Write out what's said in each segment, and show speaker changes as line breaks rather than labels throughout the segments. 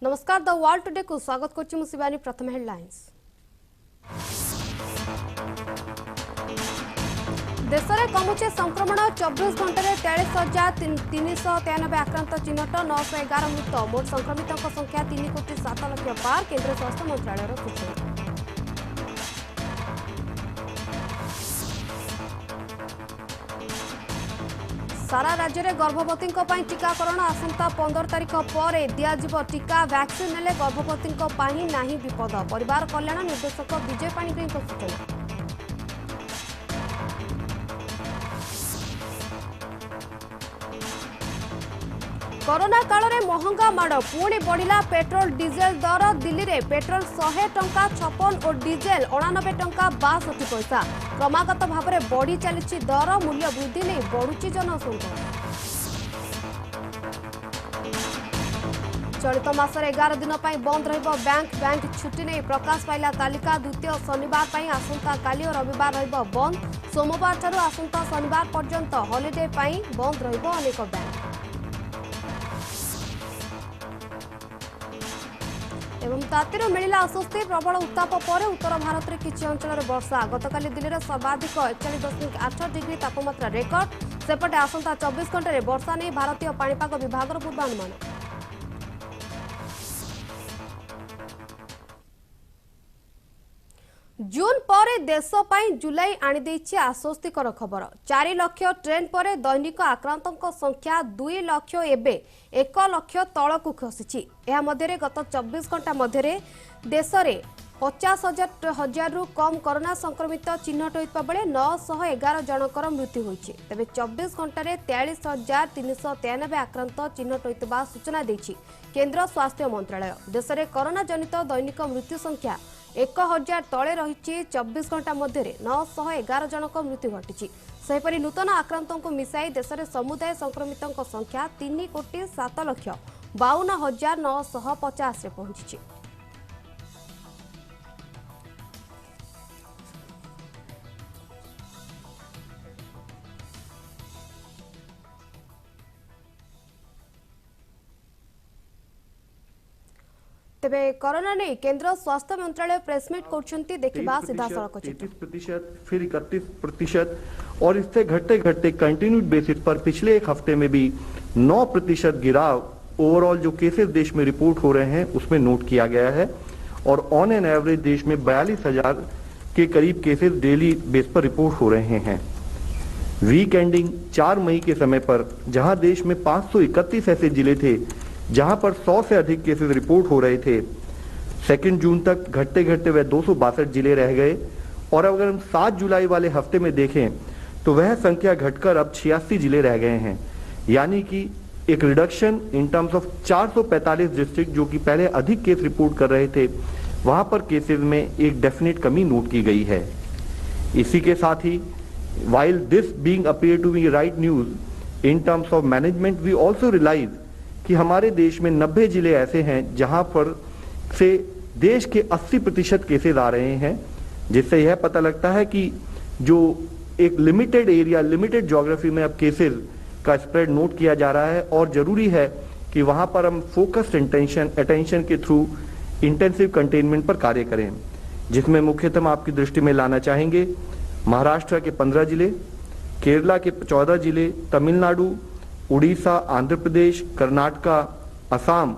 नमस्कार the world today को स्वागत करछि शिवानी। प्रथम हेडलाइंस। देश में कमुचे संक्रमण 24 घंटे 43,393 आक्रांत चिन्हट 911 मृत मोट संक्रमितों संख्या 3,07,00,000 पार केंद्र स्वास्थ्य मंत्रालय सूचना। सारा राज्य में गर्भवती टीकाकरण आसंता 15 तारीख पर दिज्व टीका वैक्सीन नेले गर्भवती नहीं विपद परिवार कल्याण निर्देशक विजय पाणिग्राही सूचना। कोरोना काल में महंगा माड़ पुणी बढ़िला पेट्रोल डीजेल दर दिल्ली में पेट्रोल 100 टंका 56 और डीजेल 89 टंका 62 पैसा क्रमागत भाव में बढ़ी चली दर मूल्य वृद्धि नहीं बढ़ुची जनसंख्या। चलित मासर 11 दिन बंद बैंक छुट्टी नहीं प्रकाश पाइला तालिका द्वितीय शनिवार आसंता काली और रविवार बंद सोमवार ठारू आसंता शनिवार पर्यंत हॉलिडे बंद अनेक बैंक। एवं तातीर मिला आश्वस्ति प्रबल उत्ताप पर उत्तर भारत में किसी अंचल वर्षा गतकाली दिल्ली में सर्वाधिक 41.8 डिग्री तापमात्रा रेकर्ड सेपटे आसंता 24 घंटे वर्षा नहीं भारतीय पाणीपाग विभाग पूर्वानुमान। जून पर देश जुलाई आनी आश्वस्तिकर खबर 4 लाख ट्रेन पर दैनिक आक्रांतों संख्या 2 लाख एवं 1 लाख तलक खसी। यह मध्य गत 24 घंटा मध्य देश में 50,000 रु कम कोरोना संक्रमित चिन्हट होता बेले 911 जनकर मृत्यु होती। तेज 24 घंटे 43,393 आक्रांत चिन्हट होता सूचना देछि केंद्र स्वास्थ्य मंत्रालय। देश में कोरोना जनित दैनिक मृत्यु संख्या 1000 तले रही 24 घंटा मध्य 911 जनक मृत्यु घटी। सेहीपरि नूतन आक्रांतों को मिसाई देश में समुदाय संक्रमितों संख्या 3,07,52,950 पहुंची। तेबे कोरोना नहीं केंद्र स्वास्थ्य मंत्रालय प्रेसमिट करछंती देखिबा सीधा सड़क चित्र
33% फिर 31% और इससे घटते घटते कंटिन्यूड बेसिस पर पिछले एक हफ्ते में भी 9% गिराव ओवरऑल जो केसेस देश में रिपोर्ट हो रहे हैं उसमें नोट किया गया है और ऑन एन एवरेज देश में 42,000 के करीब केसेस डेली बेस पर रिपोर्ट हो रहे हैं। वीक एंडिंग 4 मई के समय पर जहां देश में 531 ऐसे जिले थे जहां पर 100 से अधिक केसेस रिपोर्ट हो रहे थे, 2 जून तक घटते घटते वह 262 जिले रह गए और अगर हम 7 जुलाई वाले हफ्ते में देखें तो वह संख्या घटकर अब 86 जिले रह गए हैं। यानी कि एक reduction in terms of 445 district जो कि पहले अधिक केस रिपोर्ट कर रहे थे वहां पर केसेस में एक डेफिनेट कमी नोट की गई है। इसी के साथ ही while this being appear to be right news in terms of management, we also realize कि हमारे देश में 90 जिले ऐसे हैं जहां पर से देश के 80% केसेस आ रहे हैं, जिससे यह पता लगता है कि जो एक लिमिटेड एरिया लिमिटेड ज्योग्राफी में अब केसेस का स्प्रेड नोट किया जा रहा है और जरूरी है कि वहां पर हम फोकस्ड अटेंशन के थ्रू इंटेंसिव कंटेनमेंट पर कार्य करें, जिसमें मुख्यतः आपकी दृष्टि में लाना चाहेंगे महाराष्ट्र के 15 जिले, केरला के 14 जिले, तमिलनाडु, उड़ीसा, आंध्र प्रदेश, कर्नाटका, असम,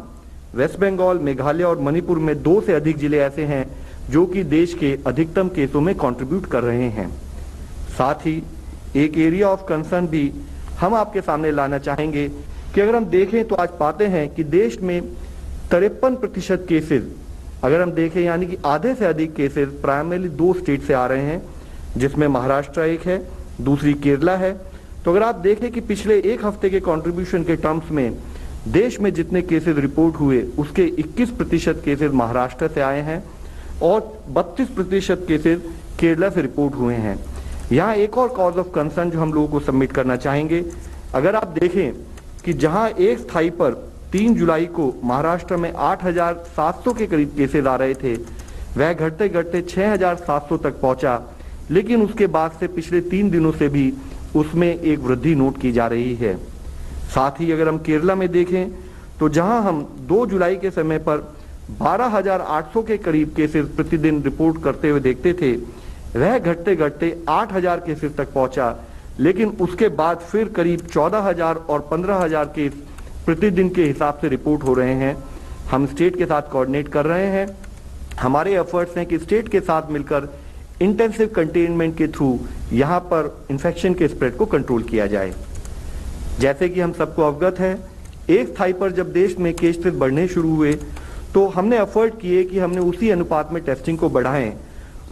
वेस्ट बंगाल, मेघालय और मणिपुर में 2 से अधिक जिले ऐसे हैं जो कि देश के अधिकतम केसों में कंट्रीब्यूट कर रहे हैं। साथ ही एक एरिया ऑफ कंसर्न भी हम आपके सामने लाना चाहेंगे कि अगर हम देखें तो आज पाते हैं कि देश में 53% केसेस अगर हम देखें यानी कि आधे से अधिक केसेस प्राइमरीली 2 स्टेट से आ रहे हैं, जिसमें महाराष्ट्र एक है, दूसरी केरला है। तो अगर आप देखें कि पिछले एक हफ्ते के कंट्रीब्यूशन के टर्म्स में देश में जितने केसेस रिपोर्ट हुए उसके 21% केसेस महाराष्ट्र से आए हैं और 32% केसेस केरला से रिपोर्ट हुए हैं। यहाँ एक और कॉज ऑफ कंसर्न जो हम लोगों को सबमिट करना चाहेंगे, अगर आप देखें कि जहां एक स्थाई पर 3 जुलाई को महाराष्ट्र में 8,700 के करीब केसेस आ रहे थे, वह घटते घटते 6,700 तक पहुंचा, लेकिन उसके बाद से पिछले 3 दिनों से भी उसमें एक वृद्धि नोट की जा रही है। साथ ही अगर हम केरला में देखें तो जहां हम 2 जुलाई के समय पर 12,800 के करीब केसेस प्रतिदिन रिपोर्ट करते हुए देखते थे, वह घटते घटते 8,000 केसेस तक पहुंचा। लेकिन उसके बाद फिर करीब 14,000 और 15,000 केस प्रतिदिन के हिसाब से रिपोर्ट हो रहे हैं। हम स्टेट के साथ कोऑर्डिनेट कर रहे हैं। हमारे एफर्ट्स हैं कि स्टेट के साथ मिलकर इंटेंसिव कंटेनमेंट के थ्रू यहां पर इन्फेक्शन के स्प्रेड को कंट्रोल किया जाए। जैसे कि हम सबको अवगत है, एक स्थाई पर जब देश में केसेस बढ़ने शुरू हुए तो हमने एफर्ट किए कि हमने उसी अनुपात में टेस्टिंग को बढ़ाएं,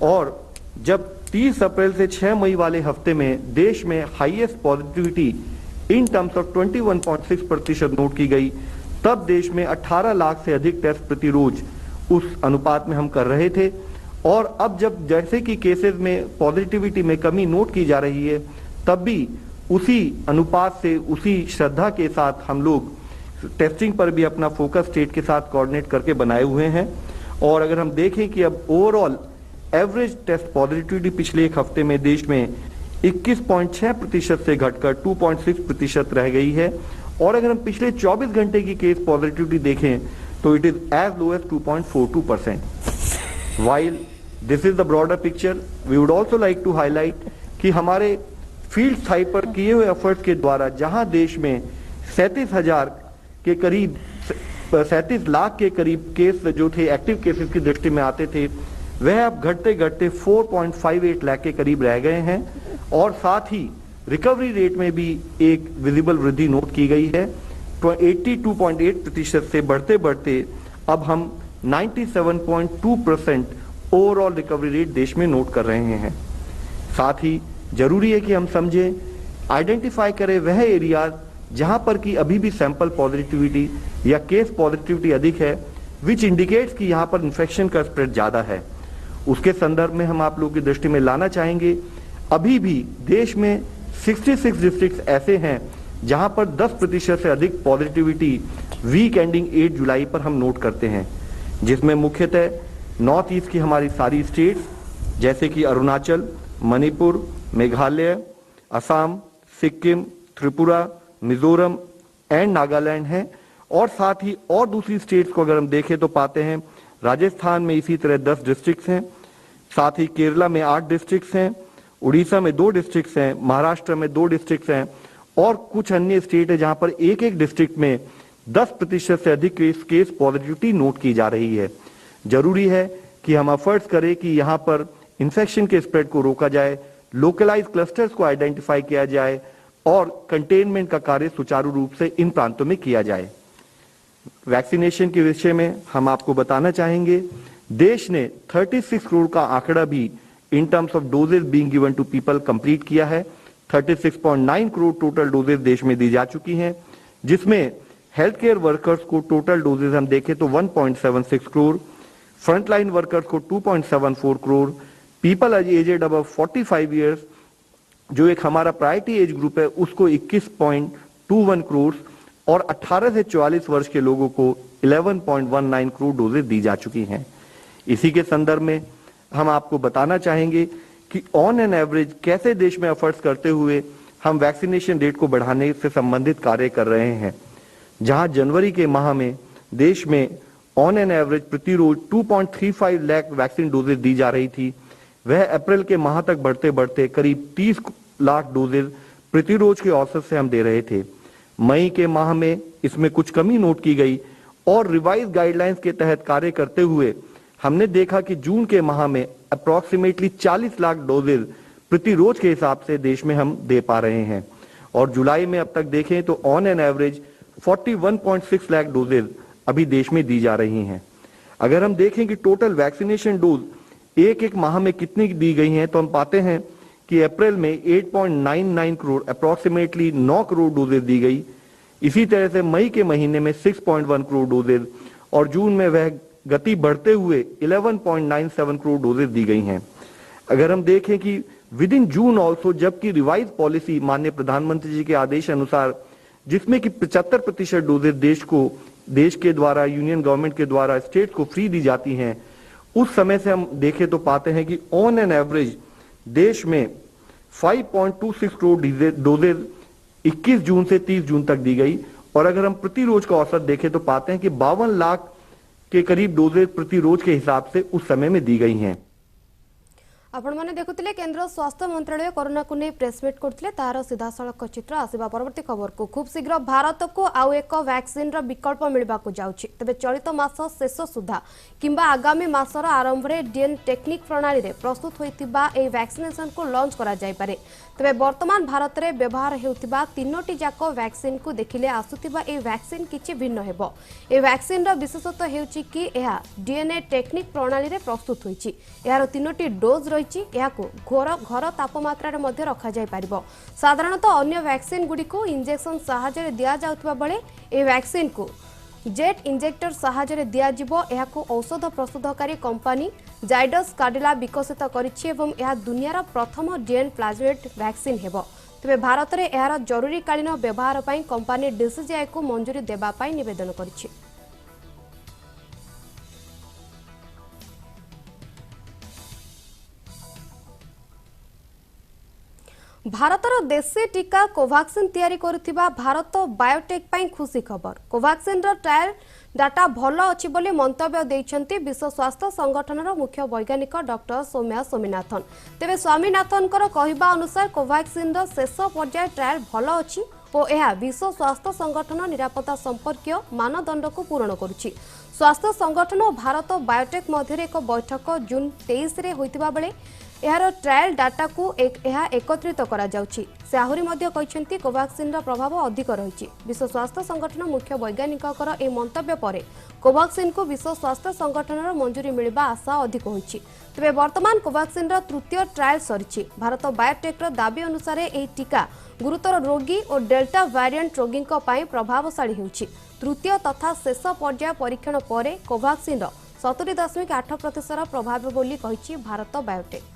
और जब 30 अप्रैल से 6 मई वाले हफ्ते में देश में highest positivity in terms of 21.6% note की गई, तब देश में 18 लाख से अधिक टेस्ट प्रति रोज उस अनुपात में हम कर रहे थे। और अब जब जैसे कि केसेस में पॉजिटिविटी में कमी नोट की जा रही है, तब भी उसी अनुपात से उसी श्रद्धा के साथ हम लोग टेस्टिंग पर भी अपना फोकस स्टेट के साथ कोऑर्डिनेट करके बनाए हुए हैं। और अगर हम देखें कि अब ओवरऑल एवरेज टेस्ट पॉजिटिविटी पिछले एक हफ्ते में देश में 21.6% से घटकर 2.6% रह गई है। और अगर हम पिछले 24 घंटे की केस पॉजिटिविटी देखें तो it is as low as 2.42%। While this is the broader picture, we would also like to highlight कि हमारे फील्ड स्थाई पर किए हुए एफर्ट्स के द्वारा जहां देश में 37,000 के करीब 37 लाख के करीब केस जो थे एक्टिव केसेस की दृष्टि में आते थे, वह अब घटते घटते 4.58 लाख के करीब रह गए हैं। और साथ ही रिकवरी रेट में भी एक विजिबल वृद्धि नोट की गई है। तो 82.8% से बढ़ते बढ़ते अब हम 97.2% ओवरऑल रिकवरी रेट देश में नोट कर रहे हैं। साथ ही जरूरी है कि हम समझें, आइडेंटिफाई करें वह एरिया जहां पर कि अभी भी सैंपल पॉजिटिविटी या केस पॉजिटिविटी अधिक है, विच इंडिकेट्स कि यहां पर इन्फेक्शन का स्प्रेड ज्यादा है। उसके संदर्भ में हम आप लोगों की दृष्टि में लाना चाहेंगे, अभी भी देश में 66 डिस्ट्रिक्ट ऐसे हैं जहां पर 10% से अधिक पॉजिटिविटी वीक एंडिंग 8 जुलाई पर हम नोट करते हैं, जिसमें मुख्यतः नॉर्थ ईस्ट की हमारी सारी स्टेट्स जैसे कि अरुणाचल, मणिपुर, मेघालय, असम, सिक्किम, त्रिपुरा, मिजोरम एंड नागालैंड हैं। और साथ ही और दूसरी स्टेट्स को अगर हम देखें तो पाते हैं राजस्थान में इसी तरह 10 डिस्ट्रिक्ट्स हैं, साथ ही केरला में 8 डिस्ट्रिक्ट्स हैं, उड़ीसा में 2 डिस्ट्रिक्ट्स हैं, महाराष्ट्र में 2 डिस्ट्रिक्ट्स हैं, और कुछ अन्य स्टेट है जहां पर एक एक डिस्ट्रिक्ट में 10% से अधिक केस पॉजिटिविटी नोट की जा रही है। जरूरी है कि हम एफर्ट्स करें कि यहां पर इन्फेक्शन के स्प्रेड को रोका जाए, लोकलाइज क्लस्टर्स को आइडेंटिफाई किया जाए और कंटेनमेंट का कार्य सुचारू रूप से इन प्रांतों में किया जाए। वैक्सीनेशन के विषय में हम आपको बताना चाहेंगे, देश ने 36 करोड़ का आंकड़ा भी in terms of doses being given to people complete किया है। 36.9 करोड़ टोटल डोजेज देश में दी जा चुकी हैं, जिसमें हेल्थ केयर वर्कर्स को टोटल डोजेज हम देखें तो 1.76 करोड़, फ्रंटलाइन वर्कर्स को 2.74 crore, people aged above 45 years जो एक हमारा प्रायोरिटी एज ग्रुप है उसको 21.21 करोड़ और 18 से 44 वर्ष के लोगों को 11.19 करोड़ डोजेज दी जा चुकी हैं। इसी के संदर्भ में हम आपको बताना चाहेंगे कि ऑन एन एवरेज कैसे देश में एफर्ट्स करते हुए हम वैक्सीनेशन रेट को बढ़ाने से संबंधित कार्य कर रहे हैं। जहां जनवरी के माह में देश में ऑन एन एवरेज प्रति रोज 2.35 लाख वैक्सीन डोजेज दी जा रही थी, वह अप्रैल के माह तक बढ़ते बढ़ते करीब 30 लाख डोजेज प्रति रोज के औसत से हम दे रहे थे। मई के माह में इसमें कुछ कमी नोट की गई और रिवाइज गाइडलाइंस के तहत कार्य करते हुए हमने देखा कि जून के माह में अप्रोक्सीमेटली 40 लाख डोजेज प्रति रोज के हिसाब से देश में हम दे पा रहे हैं। और जुलाई में अब तक देखें तो on an average 41.6 lakh doses अभी देश में दी जा रही हैं। अगर हम देखें कि टोटल वैक्सीनेशन डोज एक एक माह में कितनी दी गई हैं तो हम पाते हैं कि अप्रैल में 8.99 करोड़ अप्रोक्सीमेटली 9 करोड़ डोजेज दी गई। इसी तरह से मई के महीने में 6.1 करोड़ डोजेज और जून में वह गति बढ़ते हुए 11.97 करोड़ डोजेज दी गई हैं। अगर हम देखें कि विद इन जून ऑल्सो, जबकि रिवाइज पॉलिसी माननीय प्रधानमंत्री जी के आदेश अनुसार जिसमें कि 75% डोजेज देश के द्वारा यूनियन गवर्नमेंट के द्वारा स्टेट को फ्री दी जाती हैं, उस समय से हम देखें तो पाते हैं कि ऑन एन एवरेज देश में 5.26 करोड़ डोजेज 21 जून से 30 जून तक दी गई और अगर हम प्रति रोज का औसत देखें तो पाते हैं कि 52 लाख के करीब डोजेज प्रति रोज के हिसाब से उस समय में दी गई हैं।
आपण मैंने देखुले केंद्र स्वास्थ्य मंत्रालय कोरोना को नहीं प्रेसमिट करते तार सीधा सड़क चित्र आसवा परवर्ती खबर को खूब शीघ्र भारत को आउ एक वैक्सीन विकल्प मिलवा जाउछि। तेबे चलित मास शेष सुधा किंबा आगामी मासर आरंभ में डीएन टेक्निक प्रणाली रे प्रस्तुत होइतिबा ए वैक्सीनेशन को लॉन्च करा जाय पारे। तेबे वर्तमान भारत में व्यवहार हेउतिबा तीनोटी जाक वैक्सीन को देखिले आसुतिबा ए वैक्सीन किछि भिन्न हेबो। ए वैक्सीन रो विशेषत्व हेउछि कि एहा डीएनए टेक्निक प्रणाली रे प्रस्तुत होइछि। एहार तीनोटी डोज घर तापमात्रा मध्य रखा जाय पारिबो। साधारणतः अन्य वैक्सीन गुडी को इंजेक्शन सहायता दिया जाउतबा बेले ए वैक्सीन को जेट इंजेक्टर सहायता दिया जिवो। एहाको औषध प्रस्तुतकारी कंपनी जाइडस काडिला विकसित करिछि एवं एहा दुनियार प्रथम डीएन प्लाज्मेट वैक्सीन हेबो। तेबे भारत में एहार जरूरीकालीन व्यवहार पई कंपनी डीसीजीआई को मंजूरी देबा पई निवेदन करिछि। भारतर देशी टीका कोवाक्सिन तैयारी करुथिबा भारत बायोटेक पई खुशी खबर। कोवाक्सिन रो ट्रायल डाटा भलो अछि बोली मंतव्य दैछंती विश्व स्वास्थ्य संगठनर मुख्य वैज्ञानिक डॉक्टर सौम्या स्वामीनाथन। तेबे स्वामीनाथन कहवा अनुसार कोवाक्सिन रो शेष पर्याय ट्रायल भलो अछि और यह विश्व स्वास्थ्य संगठन निरापत्ता संपर्कीय मानदंड को पूरण करुछि। स्वास्थ्य संगठन और भारत बायोटेक मध्य एक बैठक जून 23 रे होइतिबा बेले यार ट्रायल डाटा को एकत्रित करा जाउछि। से आहुरी मध्य कहछंती कोवाक्सिन रो प्रभाव अधिक रहिछि। विश्व स्वास्थ्य संगठन मुख्य वैज्ञानिकर ए मंतव्य परे कोवाक्सिन को विश्व स्वास्थ्य संगठन मंजूरी मिलवा आशा अधिक होइछि। तबे वर्तमान कोवाक्सिन रो तृतीय ट्रायल सरिछि। भारत बायोटेक रो दाबी अनुसार ए टीका गुरुतर रोगी और डेल्टा वेरिएंट रोगी पई प्रभावशाली होइछि। तृतीय तथा शेष पर्याय परीक्षण परे कोवाक्सिन रो 70.8% प्रभाव बोली कहिछि भारत बायोटेक।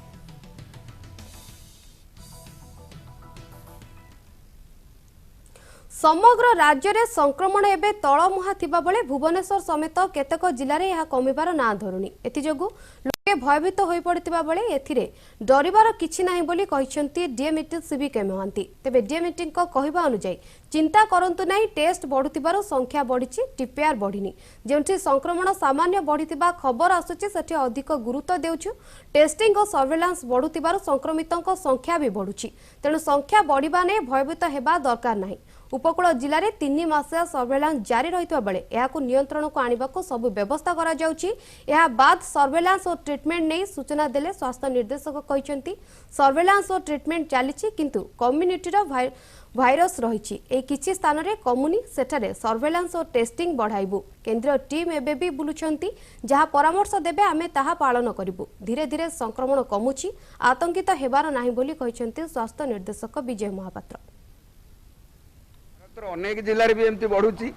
समग्र राज्य में संक्रमण एवं तलमुहा थिबा बेले भुवनेश्वर समेत केतक जिले में यह कमिबार ना धरुनी। एथिजोगु लोके भयभीत होई पड़ितिबा बेले एथिरे डरिबार किछि नाही बोली कहिसंती डीएमईटी सीबीके महांती। तेबे डीएमईटी को कहबा अनुसार चिंता करंतु नाही, टेस्ट बढ़ुतिबार संख्या बढ़िछि, टीपीआर बढ़िनी। जेउंठी संक्रमण सामान्य बढ़ितिबा खबर आसुछि सेठी अधिक गुरुत्व देउछु। टेस्टिंग और सर्वेलांस बढ़ुतिबार संक्रमितों संख्या भी बढ़ुछि। तेणु संख्या बढ़िबा नै भयभीत हेबा दरकार नाही। उपकूल जिले में 3 मासिया सर्वेलांस जारी रही बेले यह नियंत्रण को आने को सब व्यवस्था करा जाउछि। यह बाद सर्वेलांस और ट्रीटमेंट नहीं सूचना देले स्वास्थ्य निर्देशक कहते सर्वेलांस और ट्रीटमेंट चली किंतु कम्युनिटीर भाइरस रही ए किछि स्थान रे कमुनी सेठारे सर्वेलांस और टेस्टिंग बढ़ाइबु। केंद्रीय टीम एबे भी बुलुछंती जहाँ परामर्श देबे आमे ताहा पालन करिबु। धीरे धीरे संक्रमण कमुछि, आतंकित हेबार नाही बोली कहिसंती स्वास्थ्य निर्देशक विजय महापात्र।
अनेक जिले भी एमती बढ़ुची,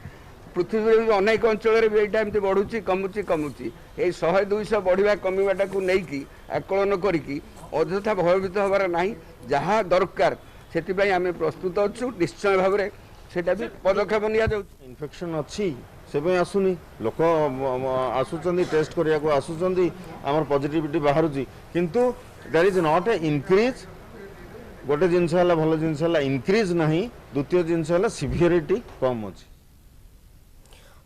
पृथ्वी भी अनेक अंचल भी यहाँ एमती बढ़ुची कमुची कमुची। ये 100-200 बढ़िया कमिबाटा को लेकिन आकलन करिकी अଯଥା भयभीत हबार नहीं। जहाँ दरकार से आम प्रस्तुत अच्छु, निश्चय भाव में सेटा भी पदक्षेप निया जाउछि।
इन्फेक्शन अच्छी से आसुनी, लोक आसुचंदी टेस्ट करिया को आसुचंदी, आमर पॉजिटिविटी बाहरुची किंतु there is not a increase. गोटे जिनस भल जिनस इंक्रीज नहीं, द्वितीय जिनस सिवियरिटी कम अच्छी।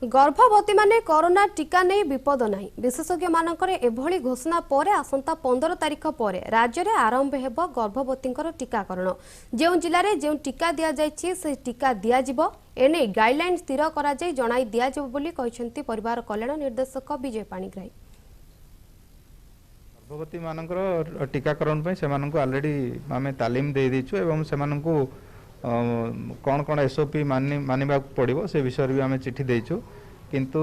गर्भवती माने कोरोना टीका नहीं विपद नहीं। विशेषज्ञ मानकर एभली घोषणा पर आसंता 15 तारिख पर राज्य में आरंभ हेब गर्भवती टीकाकरण। जो जिले में जो टीका दि जाइछि से टीका दिज्व एने गाइडलाइन स्थिर करा जाय जणाई दिज्व बोली कहिसंती परिवार कल्याण निर्देशक विजय पाणिग्राही।
गर्भवती मानकर टीकाकरण पे सेमानंको ऑलरेडी आमे तालीम दे देछु एवं सेमानंको कौन कौन एसओपी मानिबा पड़िबो से विषय भी आमे चिट्ठी देछु। किंतु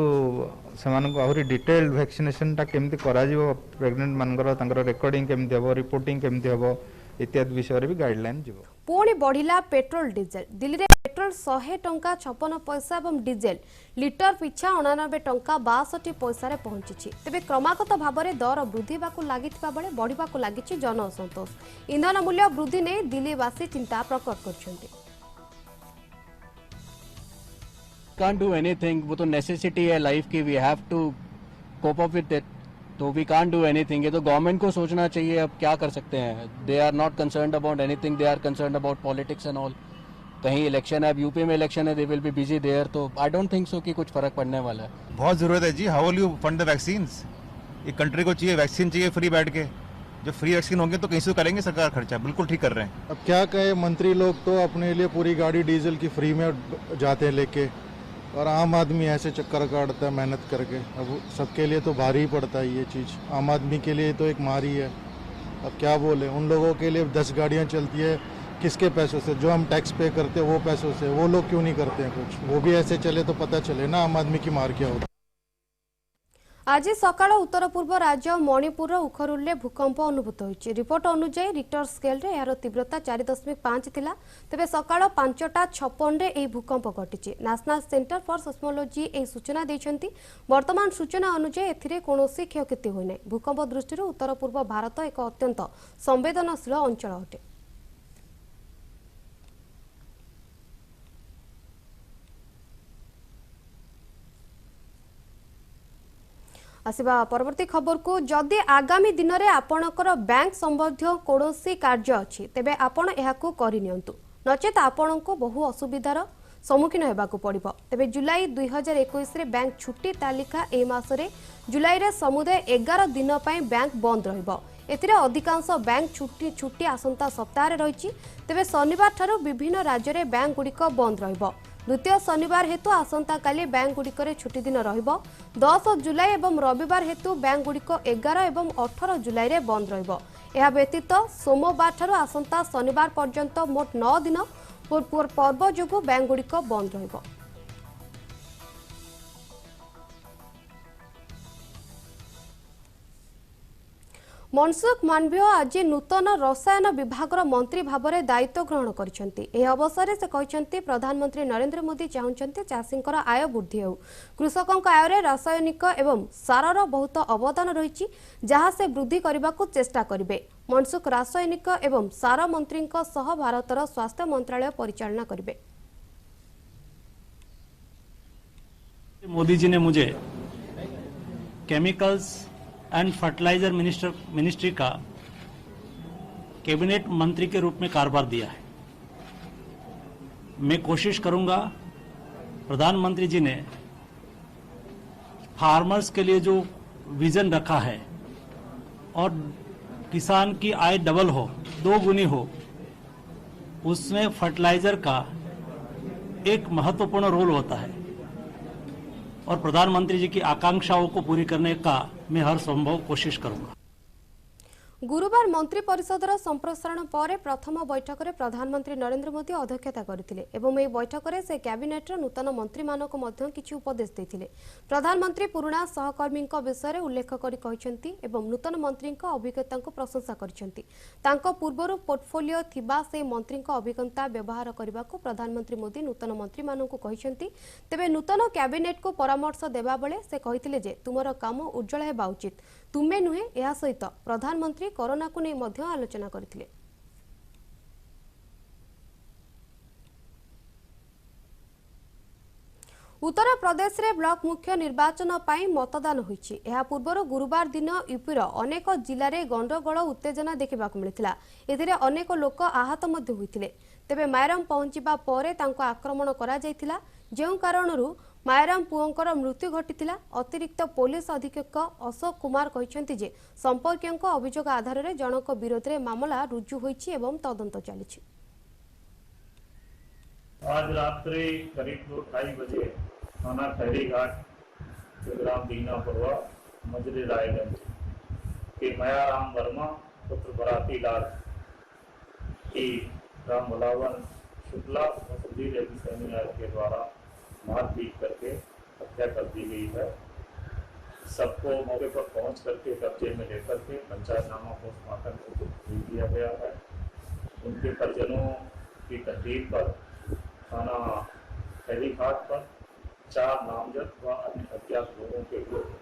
सेमानंको आहुरी डिटेल्ड वैक्सीनेशन ता केमति करा जिवो, प्रेग्नेंट मानकर तांकर रेकॉर्डिंग केमति हबो, रिपोर्टिंग केमति हबो इत्यादि विषय भी गाइडलाइन जिवो।
पुणी बढ़िला पेट्रोल डीजेल। दिल्ली में पेट्रोल 100 टंका 56 पैसा और डीजेल लिटर पिछा 89 टंका 62 पैसा पहुंची। तेबे क्रमागत भाव में दर वृद्धि लगिथिबा बेले बढ़िबाकू लागिछि जन असंतोष। इंधन मूल्य वृद्धि ने दिल्लीवासी चिंता प्रकट करछन्ति।
Can't do anything, वो तो नेसेसिटी है लाइफ की, we have to cope up with it, तो वी कांट डू एनीथिंग। ये तो गवर्नमेंट को सोचना चाहिए अब क्या कर सकते हैं। They are not concerned about anything, they are concerned about politics and all. कहीं इलेक्शन है, अब यूपी में इलेक्शन है, they will be busy there, तो आई डोंट थिंक सो कि कुछ फर्क पड़ने वाला है।
बहुत ज़रूरत है जी। How will you fund the vaccines? ये कंट्री को चाहिए वैक्सीन, चाहिए फ्री बैठ के। जब फ्री वैक्सीन होंगे तो कहीं से करेंगे सरकार खर्चा। बिल्कुल ठीक कर रहे हैं।
अब क्या कहे, मंत्री लोग तो अपने लिए पूरी गाड़ी डीजल की फ्री में जाते हैं लेके, और आम आदमी ऐसे चक्कर काटता है मेहनत करके। अब सबके लिए तो भारी ही पड़ता है ये चीज़, आम आदमी के लिए तो एक मार ही है। अब क्या बोले, उन लोगों के लिए 10 गाड़ियाँ चलती है, किसके पैसों से? जो हम टैक्स पे करते हैं वो पैसों से। वो लोग क्यों नहीं करते हैं कुछ? वो भी ऐसे चले तो पता चले ना आम आदमी की मार क्या होती।
आज सकाळ उत्तर पूर्व राज्य मणिपुर उखरुल भूकंप अनुभूत होइछि। रिपोर्ट अनुसार रिक्टर स्केल रे यार तीव्रता 4.5 थिला। तेबे सकाळ 5:56 रे एही भूकंप घटिछि। नेशनल सेंटर फॉर सिस्मोलॉजी एही सूचना दैछन्ति। वर्तमान सूचना अनुसार एथिरे कोनोसी क्षयक्षति होई नै। भूकंप दृष्टिରୁ उत्तर पूर्व भारत एक अत्यंत संवेदनशील अंचल अटे। आसिबा परवर्ती खबर को, जदि आगामी दिन में आपणकर बैंक संबंधी कौनसी कार्य अच्छी तेबे आपण एहाकू करि नियंतु, नचेत आपण को बहु असुविधार सम्मुखीन होबाकू पड़िबो। तेबे जुलाई 2021 रे बैंक छुट्टी तालिका ए मासरे जुलाई रे समुदाय 11 दिन पई बैंक बंद रहिबो। एथिरे अधिकांश बैंक छुट्टी आसंता सप्ताह रही। तेबे शनिवार ठारू विभिन्न राज्य रे बैंक गुड़िक बंद रहिबो। द्वितीय शनिवार हेतु आसंता काली बैंक गुड़िक छुट्टी दिन रहिबो। 10 जुलाई एवं रविवार हेतु बैंक गुड़िक 11 एवं 18 जुलाई रे बंद रहिबो। एहा व्यतीत सोमवार ठारू आसंता शनिवार पर्यंत मोट 9 दिन पर्व जोगु बैंक गुड़िक बंद रहिबो। मनसुख मांडविय आज नूतन रसायन विभाग मंत्री भाव में दायित्व ग्रहण करछन्ति। एही अवसर से कहछन्ति प्रधानमंत्री नरेंद्र मोदी चाहछन्ति चाषींकर आय वृद्धि हो। कृषकों आय रे रासायनिक एवं सारर बहुत अवदान रही, जहाँ से वृद्धि करने को चेष्टा करिवे। मनसुख रासायनिक एवं सार मंत्री सह भारतर स्वास्थ्य मंत्रालय परिचालना करिवे।
मोदी जी ने मुझे केमिकल्स एंड फर्टिलाइजर मिनिस्ट्री का कैबिनेट मंत्री के रूप में कार्यभार दिया है। मैं कोशिश करूंगा, प्रधानमंत्री जी ने फार्मर्स के लिए जो विजन रखा है और किसान की आय डबल हो, 2 गुनी हो, उसमें फर्टिलाइजर का एक महत्वपूर्ण रोल होता है और प्रधानमंत्री जी की आकांक्षाओं को पूरी करने का मैं हर संभव कोशिश करूंगा।
गुरुवार मंत्री परिषदर संप्रसारण पर प्रथम बैठक में प्रधानमंत्री नरेंद्र मोदी अध्यक्षता करथिले एवं एही बैठक में से कैबिनेट नूतन मंत्री मानक मध्य किछि उपदेश देथिले। प्रधानमंत्री पुराना सहकर्मी विषय में उल्लेख करि कहिसंती एवं नूतन मंत्री अभिज्ञता को प्रशंसा करिसंती। तांको पूर्वरु पोर्टफोलियो थिबा से मंत्री अभिज्ञता व्यवहार करने को प्रधानमंत्री मोदी नूतन मंत्री मानक कहिसंती। तेबे नूतन कैबिनेट को परामर्श देबा बेले से कहिथिले जे तुमर काम उज्जवल हेबा उचित, तुमे नुहे। एहा सहित प्रधानमंत्री कोरोना को नहीं मध्य आलोचना करथिले। उत्तर प्रदेश रे ब्लॉक मुख्य निर्वाचन पाई मतदान होईछि। एहा पूर्वर गुरुवार दिन यूपीर अनेक जिले में गंडगोल उत्तेजना देखा मिलता। एथिरे अनेक लोक आहत मध्य होइथिले। तेबे मायराम पहुंचीबा परे तांको आक्रमण करा जायथिला, जेउ कारणरू मायराम पुओंकर मृत्यु घटिथिला। अतिरिक्त पुलिस अधीक्षक अशोक कुमार कहिसंती जे संपर्कियों अभियोग आधार में जनक विरोध में मामला रुजु होईछि एवं तदंत चलिछि।
आज रात्रि करीब 2:30 बजे थाना खैरी घाट ग्राम दीनापुरवा मजरे रायगंज के मयाराम वर्मा पुत्र बराती लाल की राम भलावन शुक्ला सुधीर सैनिया के द्वारा मारपीट करके हत्या कर दी गई है। सबको मौके पर पहुंच करके कब्जे में लेकर के पंचायतनामा पोस्टमार्टम को भेज दिया गया है। उनके परिजनों की तहरीर पर थाना खैरी घाट पर 4 नामजद व अन्य अज्ञात लोगों के विरुद्ध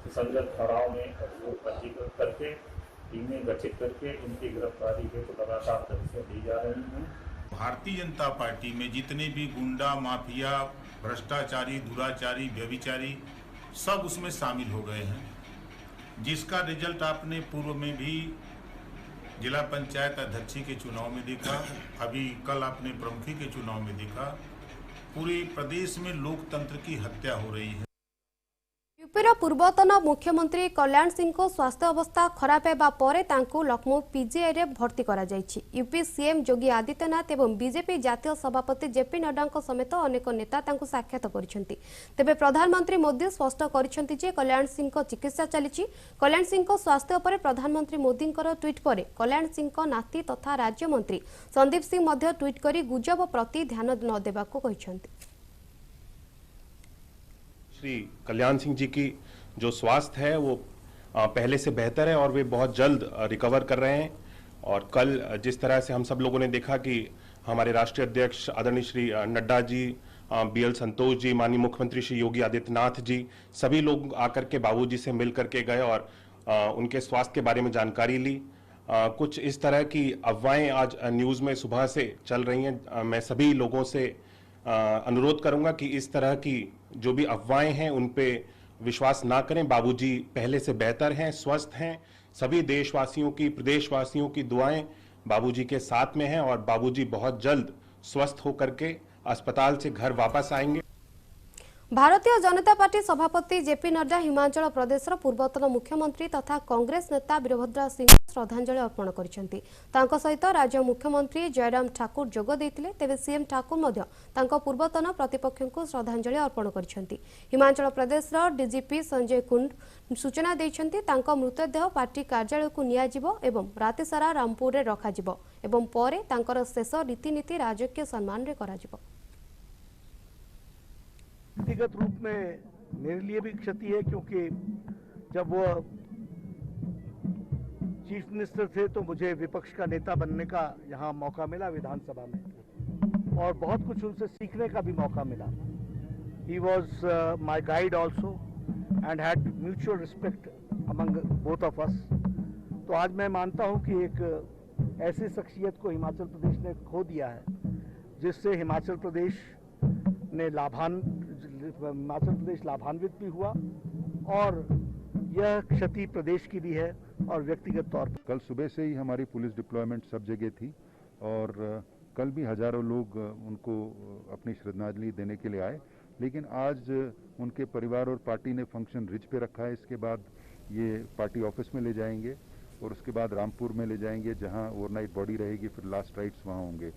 सुसंगत धाराओं में अभियोग पंजीकृत करके टीमें गठित करके इनकी गिरफ्तारी हेतु लगातार तरीके दी जा रही हैं।
भारतीय जनता पार्टी में जितने भी गुंडा माफिया भ्रष्टाचारी दुराचारी व्यभिचारी सब उसमें शामिल हो गए हैं, जिसका रिजल्ट आपने पूर्व में भी जिला पंचायत अध्यक्षी के चुनाव में दिखा, अभी कल आपने प्रमुखी के चुनाव में दिखा। पूरे प्रदेश में लोकतंत्र की हत्या हो रही है।
यूपीर पूर्वतन मुख्यमंत्री कल्याण सिंह को स्वास्थ्य अवस्था खराब हेबा परे तांकु लखनऊ पीजीआई रे भर्ती करा जायछि। यूपी सीएम योगी आदित्यनाथ एवं बीजेपी जातीय सभापति जेपी नड्डा समेत अनेक नेता तांकु साक्षात करिसेंति। तेबे प्रधानमंत्री मोदी स्पष्ट करिसेंति जे कल्याण सिंह को चिकित्सा चलिछि। कल्याण सिंह को स्वास्थ्य पर प्रधानमंत्री मोदी ट्वीट पर कल्याण सिंह को नाती तथा राज्य मंत्री संदीप सिंह मध्य ट्वीट करी गुजब प्रति ध्यान न देबाको कहिसेंति।
श्री कल्याण सिंह जी की जो स्वास्थ्य है वो पहले से बेहतर है और वे बहुत जल्द रिकवर कर रहे हैं। और कल जिस तरह से हम सब लोगों ने देखा कि हमारे राष्ट्रीय अध्यक्ष आदरणीय श्री नड्डा जी, बीएल संतोष जी, माननीय मुख्यमंत्री श्री योगी आदित्यनाथ जी, सभी लोग आकर के बाबूजी से मिल करके गए और उनके स्वास्थ्य के बारे में जानकारी ली। कुछ इस तरह की अफवाहें आज न्यूज़ में सुबह से चल रही हैं। मैं सभी लोगों से अनुरोध करूंगा कि इस तरह की जो भी अफवाहें हैं उन पे विश्वास ना करें। बाबूजी पहले से बेहतर हैं, स्वस्थ हैं। सभी देशवासियों की, प्रदेशवासियों की दुआएं बाबूजी के साथ में हैं और बाबूजी बहुत जल्द स्वस्थ होकर के अस्पताल से घर वापस आएंगे।
भारतीय जनता पार्टी सभापति जेपी नड्डा हिमाचल प्रदेश पूर्वतन मुख्यमंत्री तथा कांग्रेस नेता वीरभद्र सिंह श्रद्धांजलि अर्पण करिसेंति। तांको सहित राज्य मुख्यमंत्री जयराम ठाकुर जोग देइतिले। तेबे सीएम ठाकुर मध्य तांको पूर्वतन प्रतिपक्ष को श्रद्धांजलि अर्पण करिसेंति। हिमाचल प्रदेश डीजीपी संजय कुंड सूचना दैछंती तांको मृतदेह पार्टी कार्यालय को निया जिवो एवं राति सारा रामपुर रे रखा जिवो एवं परे तांकर शेष रीतिनीति राजकीय सम्मान रे करा जिवो।
व्यक्तिगत रूप में मेरे लिए भी क्षति है, क्योंकि जब वो चीफ मिनिस्टर थे तो मुझे विपक्ष का नेता बनने का यहाँ मौका मिला विधानसभा में, और बहुत कुछ उनसे सीखने का भी मौका मिला। He was my guide also and had mutual respect among both of us. तो आज मैं मानता हूँ कि एक ऐसी शख्सियत को हिमाचल प्रदेश ने खो दिया है, जिससे हिमाचल प्रदेश लाभान्वित भी हुआ, और यह क्षति प्रदेश की भी है और व्यक्तिगत तौर पर।
कल सुबह से ही हमारी पुलिस डिप्लॉयमेंट सब जगह थी और कल भी हजारों लोग उनको अपनी श्रद्धांजलि देने के लिए आए, लेकिन आज उनके परिवार और पार्टी ने फंक्शन रिच पे रखा है। इसके बाद ये पार्टी ऑफिस में ले जाएंगे और उसके बाद रामपुर में ले जाएंगे, जहां ओवरनाइट बॉडी रहेगी, फिर लास्ट राइट्स वहां होंगे।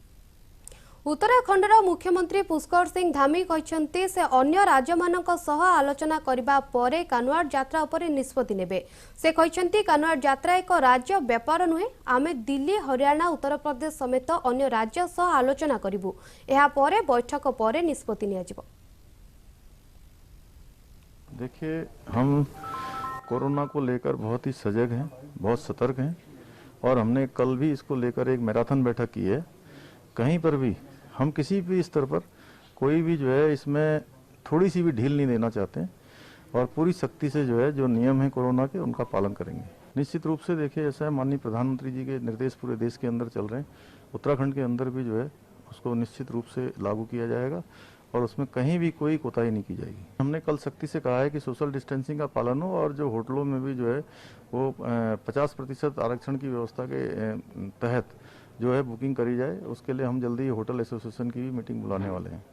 उत्तराखंड मुख्यमंत्री पुष्कर सिंह धामी कहते से अन्य राज्य मानक सह आलोचना करबा परे कानवाड़ यात्रा उपरे निष्पत्ति नेबे। से कहते कानवाड़ यात्रा एक राज्य व्यापार नुहे, आमे दिल्ली, हरियाणा, उत्तर प्रदेश समेत अन्य राज्य सह आलोचना करिबु। एहा परे बैठक परे निष्पत्ति निया जिवो।
देखिए, हम कोरोना को लेकर बहुत ही सजग हैं, बहुत सतर्क हैं, और हमने कल भी इसको लेकर एक मैराथन बैठक की है। कहीं पर भी हम किसी भी स्तर पर कोई भी जो है इसमें थोड़ी सी भी ढील नहीं देना चाहते हैं और पूरी सख्ती से जो है जो नियम है कोरोना के उनका पालन करेंगे। निश्चित रूप से देखिए, ऐसा है माननीय प्रधानमंत्री जी के निर्देश पूरे देश के अंदर चल रहे हैं, उत्तराखंड के अंदर भी जो है उसको निश्चित रूप से लागू किया जाएगा और उसमें कहीं भी कोई कोताही नहीं की जाएगी। हमने कल सख्ती से कहा है कि सोशल डिस्टेंसिंग का पालन हो और जो होटलों में भी जो है वो 50% आरक्षण की व्यवस्था के तहत जो है बुकिंग करी जाए। उसके लिए हम जल्दी होटल एसोसिएशन की भी मीटिंग बुलाने वाले हैं।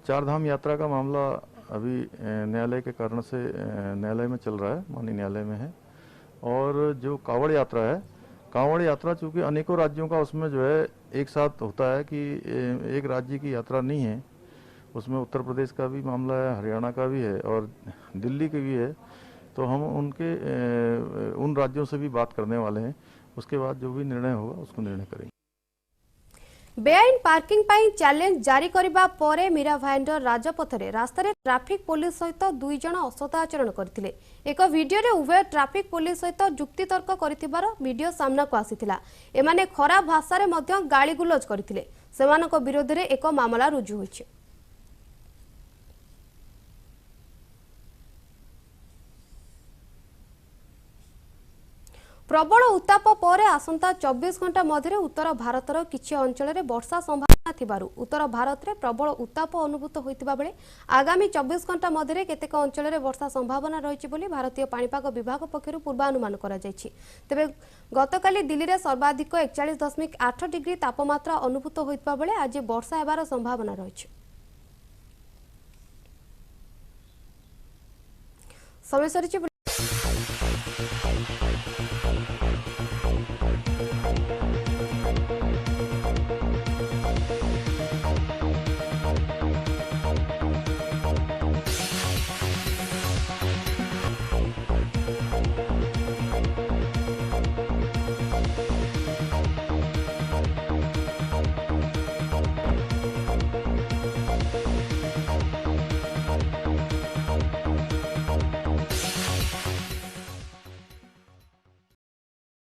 4 धाम यात्रा का मामला अभी न्यायालय के कारण से न्यायालय में चल रहा है, माननीय न्यायालय में है। और जो कांवड़ यात्रा है, कांवड़ यात्रा चूँकि अनेकों राज्यों का उसमें जो है एक साथ होता है कि एक राज्य की यात्रा नहीं है, उसमें उत्तर प्रदेश का भी मामला है, हरियाणा का भी है और दिल्ली की भी है। तो हम उन राज्यों से भी बात करने वाले हैं। उसके बाद जो भी निर्णय होगा उसको निर्णय करेंगे।
बेआईन पार्किंग पाई चैलेंज जारी करबा परे मीरा भाईंडर राजपथरे रास्तार ट्रैफिक पुलिस सहित 2 जन असदाचरण करथिले। एक वीडियो रे उभय ट्रैफिक पुलिस सहित जुक्तितर्क करथिबार वीडियो सामना को आसीथिला। एमाने खराब भाषा रे मध्य गाली गुलज करथिले। सेमानक विरोध रे एक मामला रुजु होइছে। प्रबल उत्ताप पर आसंता 24 घंटा मध्य उत्तर भारतर किछि अंचल में वर्षा संभावना थिबारु उत्तर भारत में प्रबल उत्ताप अनुभूत होइतिबा बेले आगामी 24 घंटा मध्य केतेक अंचल में वर्षा संभावना रहिछि बोली भारतीय पाणीपाग विभाग पक्षरु पूर्वानुमान करा जायछि। तेबे गतकाली दिल्ली में सर्वाधिक 41.8 डिग्री तापमात्रा अनुभूत होइतिबा बेले आज वर्षा हेबार संभावना रहिछि। समय सरिछि।